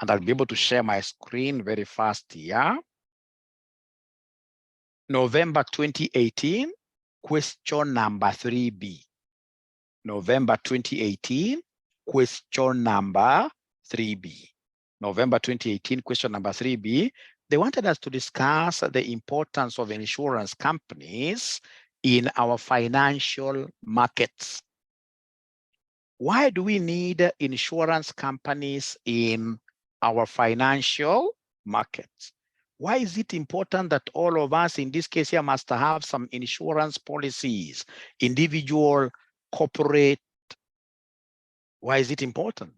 And I'll be able to share my screen very fast here. November 2018, question number 3B. November 2018, question number 3B. November 2018, question number 3B. They wanted us to discuss the importance of insurance companies in our financial markets. Why do we need insurance companies in our financial markets? Why is it important that all of us in this case here must have some insurance policies, individual, corporate? Why is it important?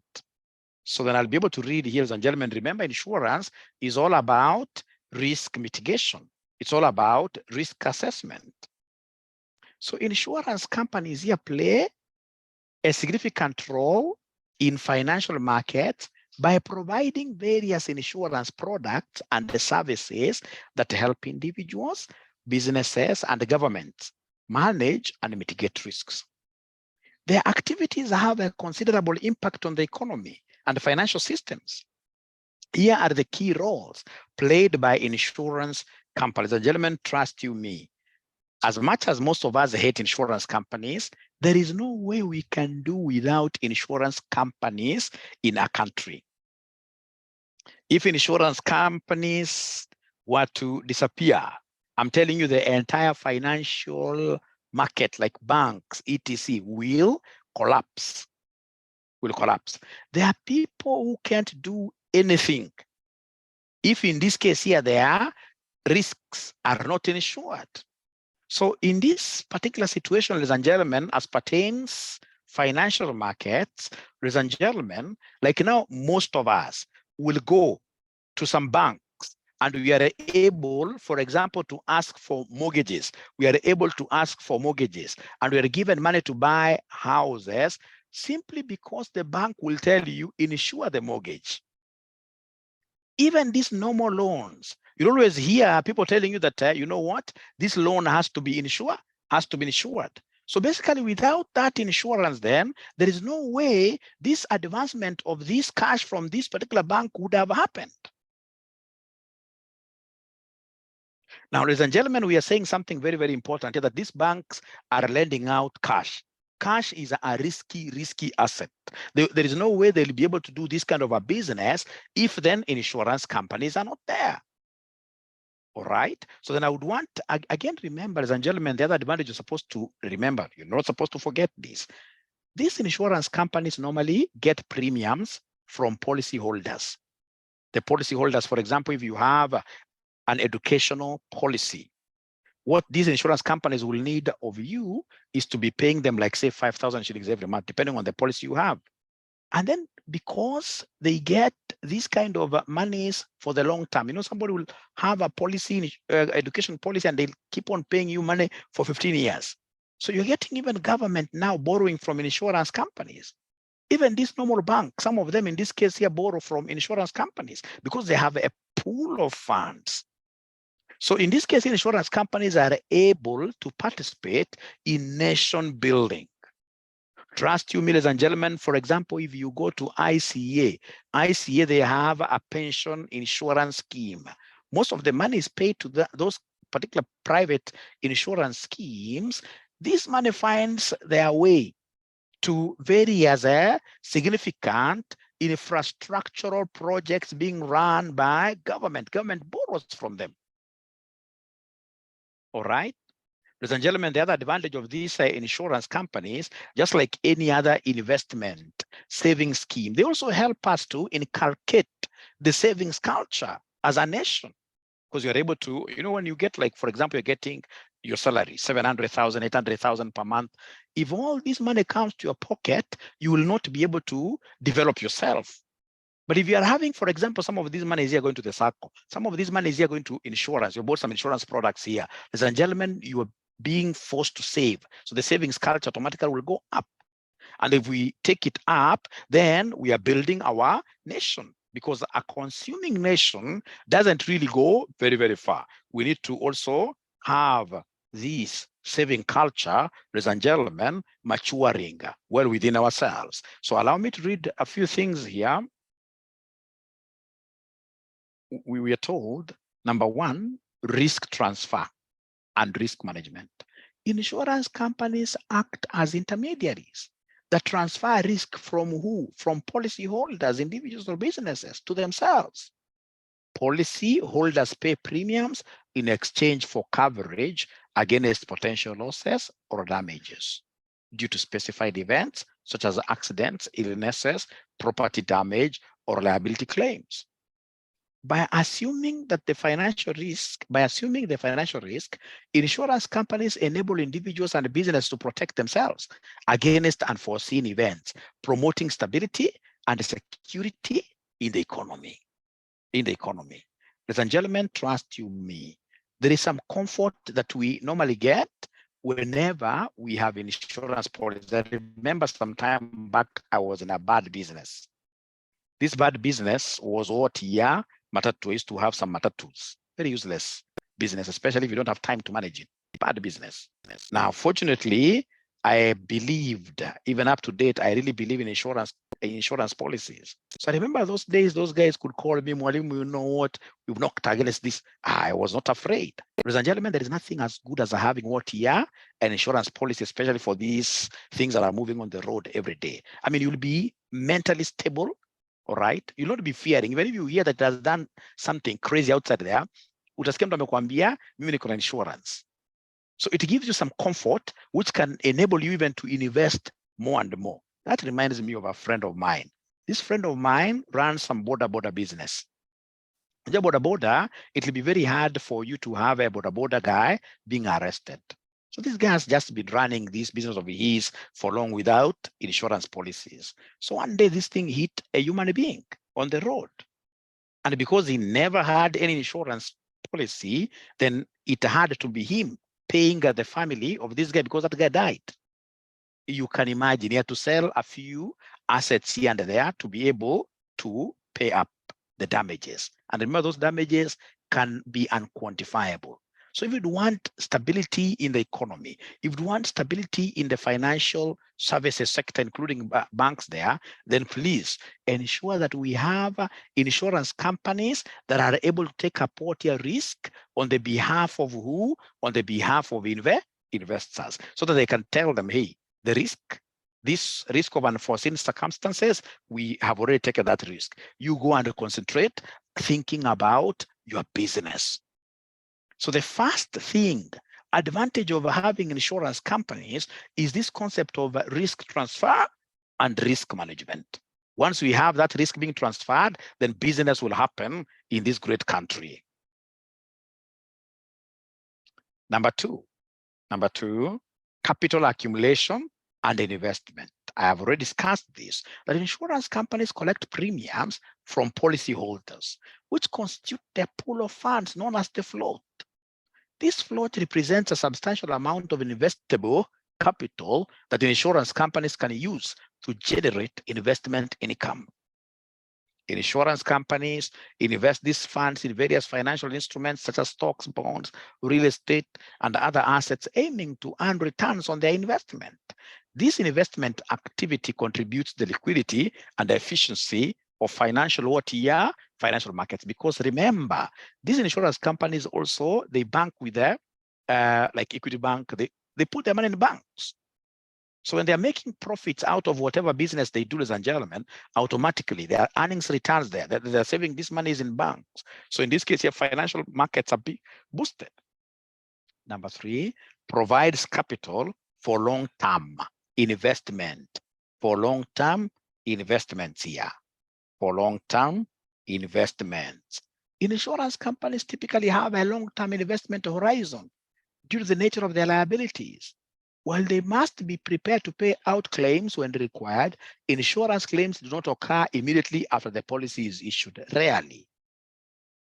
So then I'll be able to read here, ladies and gentlemen. Remember, insurance is all about risk mitigation. It's all about risk assessment. So insurance companies here play a significant role in financial markets by providing various insurance products and the services that help individuals, businesses, and governments manage and mitigate risks. Their activities have a considerable impact on the economy and the financial systems. Here are the key roles played by insurance companies. And gentlemen, trust you me, as much as most of us hate insurance companies, there is no way we can do without insurance companies in a country. If insurance companies were to disappear, I'm telling you, the entire financial market, like banks, etc., will collapse. There are people who can't do anything if in this case here their risks are not insured. So in this particular situation, ladies and gentlemen, as pertains financial markets, ladies and gentlemen, like now most of us will go to some banks and we are able, for example, to ask for mortgages. We are able to ask for mortgages and we are given money to buy houses simply because the bank will tell you insure the mortgage. Even these normal loans, you always hear people telling you that, you know what, this loan has to be insured. So basically, without that insurance, then there is no way this advancement of this cash from this particular bank would have happened. Now, ladies and gentlemen, we are saying something very, very important here, that these banks are lending out cash. Cash is a risky asset. There is no way they'll be able to do this kind of a business if then insurance companies are not there. All right. So then I would want, again, remember, ladies and gentlemen, the other advantage you're supposed to remember, you're not supposed to forget this. These insurance companies normally get premiums from policyholders. The policyholders, for example, if you have an educational policy, what these insurance companies will need of you is to be paying them, like, say, 5,000 shillings every month, depending on the policy you have. And then because they get these kind of monies for the long term, you know, somebody will have a policy, education policy, and they'll keep on paying you money for 15 years. So you're getting even government now borrowing from insurance companies. Even this normal bank, some of them in this case here borrow from insurance companies because they have a pool of funds. So in this case, insurance companies are able to participate in nation building. Trust you, ladies and gentlemen, for example, if you go to ICA, they have a pension insurance scheme. Most of the money is paid to those particular private insurance schemes. This money finds their way to various significant infrastructural projects being run by government. Government borrows from them. All right. Ladies and gentlemen, the other advantage of these insurance companies, just like any other investment savings scheme, they also help us to inculcate the savings culture as a nation. Because you're able to, you know, when you get, like, for example, you're getting your salary, 700,000, 800,000 per month. If all this money comes to your pocket, you will not be able to develop yourself. But if you are having, for example, some of these monies here going to the circle, some of these monies here going to insurance, you bought some insurance products here. Ladies and gentlemen, you are being forced to save. So the savings culture automatically will go up. And if we take it up, then we are building our nation, because a consuming nation doesn't really go very, very far. We need to also have this saving culture, ladies and gentlemen, maturing well within ourselves. So allow me to read a few things here. we were told, number one, risk transfer and risk management. Insurance companies act as intermediaries that transfer risk from who? From policyholders, individuals or businesses to themselves. Policyholders pay premiums in exchange for coverage against potential losses or damages due to specified events such as accidents, illnesses, property damage, or liability claims. By assuming the financial risk, insurance companies enable individuals and businesses to protect themselves against unforeseen events, promoting stability and security in the economy. Ladies and gentlemen, trust you me. There is some comfort that we normally get whenever we have insurance policies. I remember some time back, I was in a bad business. This bad business was what year? Matatu. I used to have some matatus. Very useless business, especially if you don't have time to manage it. Bad business. Now, fortunately, I believed, even up to date, I really believe in insurance policies. So I remember those days, those guys could call me, Mwalimu, you know what? We've knocked against this. I was not afraid. Ladies and gentlemen, there is nothing as good as having what year an insurance policy, especially for these things that are moving on the road every day. I mean, you'll be mentally stable, all right? You'll not be fearing. Even if you hear that has done something crazy outside there, utasikia mtu amekwambia, mimi niko na insurance. So it gives you some comfort, which can enable you even to invest more and more. That reminds me of a friend of mine. This friend of mine runs some border business. The border, it will be very hard for you to have a border guy being arrested. So this guy has just been running this business of his for long without insurance policies. So one day this thing hit a human being on the road. And because he never had any insurance policy, then it had to be him paying the family of this guy because that guy died. You can imagine he had to sell a few assets here and there to be able to pay up the damages. And remember, those damages can be unquantifiable. So if you want stability in the economy, if you want stability in the financial services sector, including banks there, then please ensure that we have insurance companies that are able to take up your risk on the behalf of who? On the behalf of investors, so that they can tell them, hey, this risk of unforeseen circumstances, we have already taken that risk. You go and concentrate thinking about your business. So the first thing, advantage of having insurance companies is this concept of risk transfer and risk management. Once we have that risk being transferred, then business will happen in this great country. Number two, capital accumulation and investment. I have already discussed this, that insurance companies collect premiums from policyholders, which constitute their pool of funds known as the float. This float represents a substantial amount of investable capital that insurance companies can use to generate investment income. Insurance companies invest these funds in various financial instruments such as stocks, bonds, real estate, and other assets, aiming to earn returns on their investment. This investment activity contributes to the liquidity and the efficiency of financial markets. Because remember, these insurance companies also, they bank with their, like Equity Bank, they put their money in banks. So when they're making profits out of whatever business they do, ladies and gentlemen, automatically their earnings returns there. They're saving this money in banks. So in this case, your financial markets are boosted. Number three, provides capital for long-term investment. For long-term investments here. For long-term investments. Insurance companies typically have a long-term investment horizon due to the nature of their liabilities. While they must be prepared to pay out claims when required, insurance claims do not occur immediately after the policy is issued, rarely.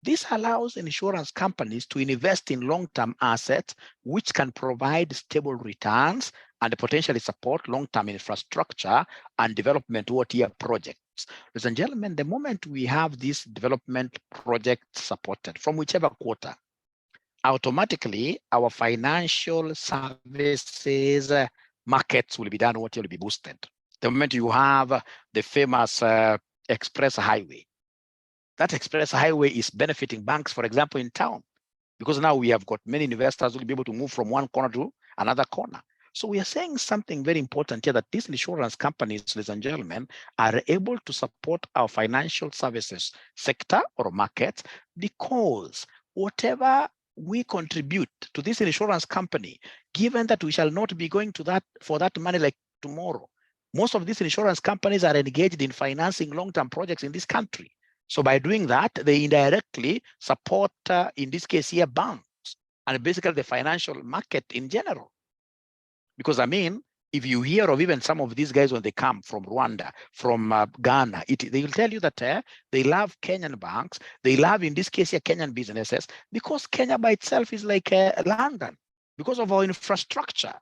This allows insurance companies to invest in long-term assets, which can provide stable returns and potentially support long-term infrastructure and development projects. Ladies and gentlemen, the moment we have this development project supported from whichever quarter, automatically our financial services markets will be done, will be boosted. The moment you have the famous express highway, that express highway is benefiting banks, for example, in town, because now we have got many investors who will be able to move from one corner to another corner. So we are saying something very important here, that these insurance companies, ladies and gentlemen, are able to support our financial services sector or markets, because whatever we contribute to this insurance company, given that we shall not be going to that for that money like tomorrow, most of these insurance companies are engaged in financing long-term projects in this country. So by doing that, they indirectly support, in this case here, banks and basically the financial market in general. Because I mean, if you hear of even some of these guys when they come from Rwanda, from Ghana, they will tell you that they love Kenyan banks. They love, in this case here, Kenyan businesses, because Kenya by itself is like London, because of our infrastructure.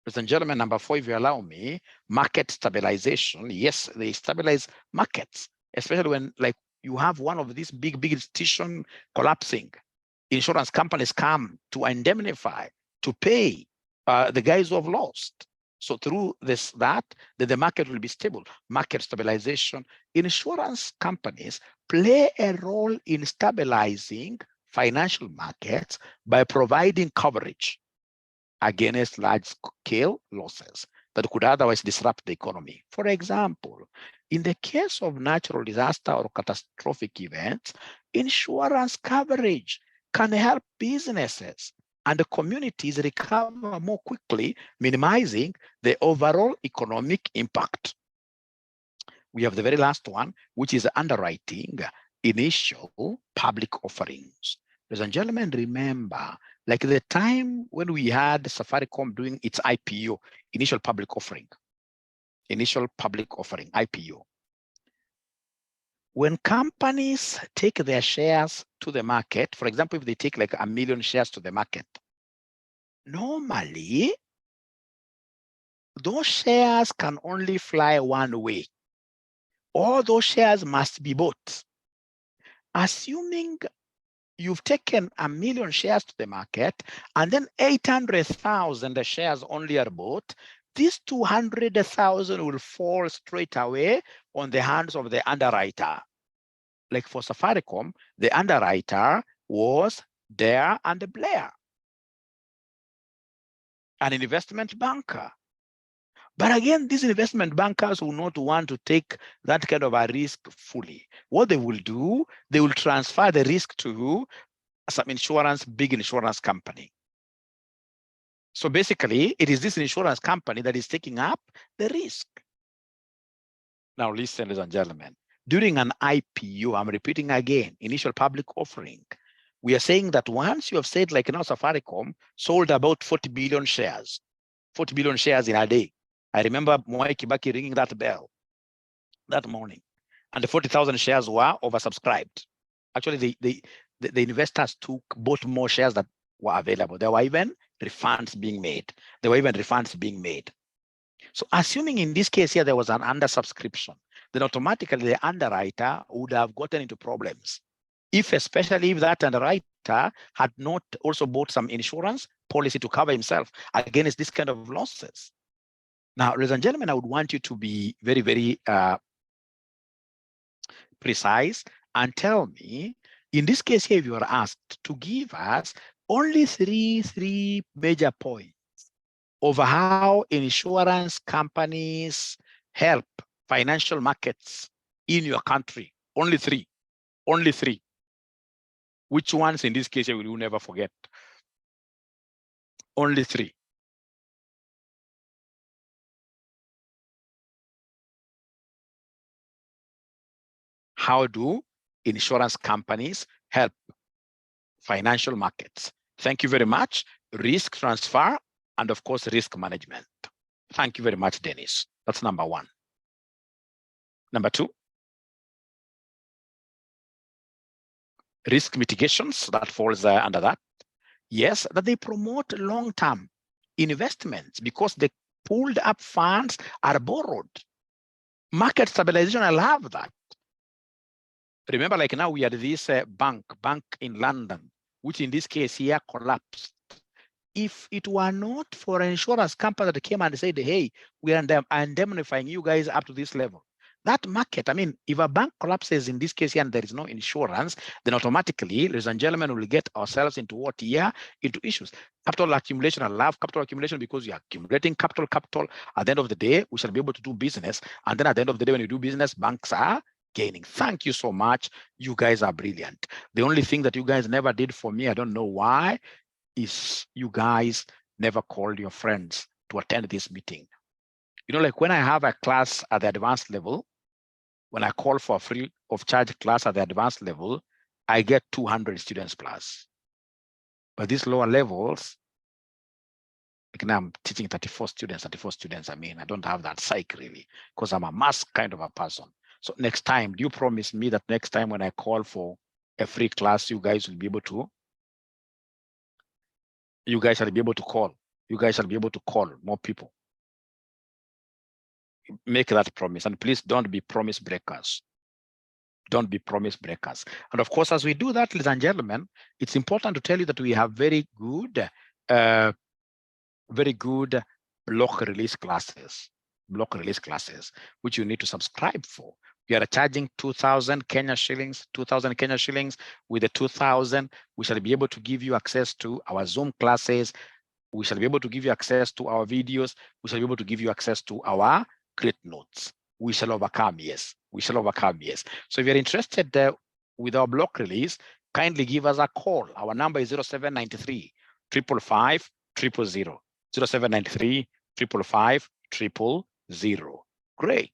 Ladies and gentlemen, number 4, if you allow me, market stabilization. Yes, they stabilize markets, especially when like you have one of these big institutions collapsing. Insurance companies come to indemnify, to pay the guys who have lost. So through that, the market will be stable. Market stabilization. Insurance companies play a role in stabilizing financial markets by providing coverage against large-scale losses that could otherwise disrupt the economy. For example, in the case of natural disaster or catastrophic events, insurance coverage can help businesses and the communities recover more quickly, minimizing the overall economic impact. We have the very last one, which is underwriting initial public offerings. Ladies and gentlemen, remember, like the time when we had Safaricom doing its IPO, initial public offering, IPO. When companies take their shares to the market, for example, if they take like 1 million shares to the market, normally those shares can only fly one way. All those shares must be bought. Assuming you've taken 1 million shares to the market and then 800,000 shares only are bought, these 200,000 will fall straight away on the hands of the underwriter. Like for Safaricom, the underwriter was Dare and Blair, an investment banker. But again, these investment bankers will not want to take that kind of a risk fully. What they will do, they will transfer the risk to some big insurance company. So basically, it is this insurance company that is taking up the risk. Now listen, ladies and gentlemen, during an IPO, I'm repeating again, initial public offering, we are saying that once you have said, like now Safaricom sold about 40 billion shares, 40 billion shares in a day. I remember Mwai Kibaki ringing that bell that morning, and the 40,000 shares were oversubscribed. Actually, the investors bought more shares that were available. There were even refunds being made. So assuming in this case here, there was an undersubscription, then automatically the underwriter would have gotten into problems. Especially if that underwriter had not also bought some insurance policy to cover himself against this kind of losses. Now, ladies and gentlemen, I would want you to be very, very precise and tell me, in this case here, if you are asked to give us only three major points over how insurance companies help financial markets in your country, only three. Which ones in this case will you never forget? Only three. How do insurance companies help financial markets? Thank you very much. Risk transfer and of course, risk management. Thank you very much, Dennis. That's number 1. Number 2, risk mitigations, that falls under that. Yes, that they promote long-term investments because the pulled up funds are borrowed. Market stabilization, I love that. Remember, like now we had this bank in London, which in this case here collapsed. If it were not for an insurance company that came and said, hey, we are indemnifying you guys up to this level, that market, I mean, if a bank collapses in this case here and there is no insurance, then automatically, ladies and gentlemen, we'll get ourselves into what year? Into issues. Capital accumulation. I love capital accumulation because you're accumulating capital. At the end of the day, we shall be able to do business. And then at the end of the day, when you do business, banks are gaining. Thank you so much. You guys are brilliant. The only thing that you guys never did for me, I don't know why, is you guys never called your friends to attend this meeting. You know, like when I have a class at the advanced level, when I call for a free of charge class at the advanced level, I get 200 students plus. But these lower levels, like now I'm teaching 34 students. I mean, I don't have that psych really, because I'm a mass kind of a person. So next time, do you promise me that next time when I call for a free class, you guys will be able to, you guys shall be able to call. You guys shall be able to call more people. Make that promise, and please don't be promise breakers. Don't be promise breakers. And of course, as we do that, ladies and gentlemen, it's important to tell you that we have very good block release classes, which you need to subscribe for. We are charging 2,000 Kenya shillings, 2,000 Kenya shillings. With the 2,000, we shall be able to give you access to our Zoom classes. We shall be able to give you access to our videos. We shall be able to give you access to our great notes. We shall overcome, yes. We shall overcome, yes. So if you're interested with our block release, kindly give us a call. Our number is 0793 555 000. 0793 555 000. Great.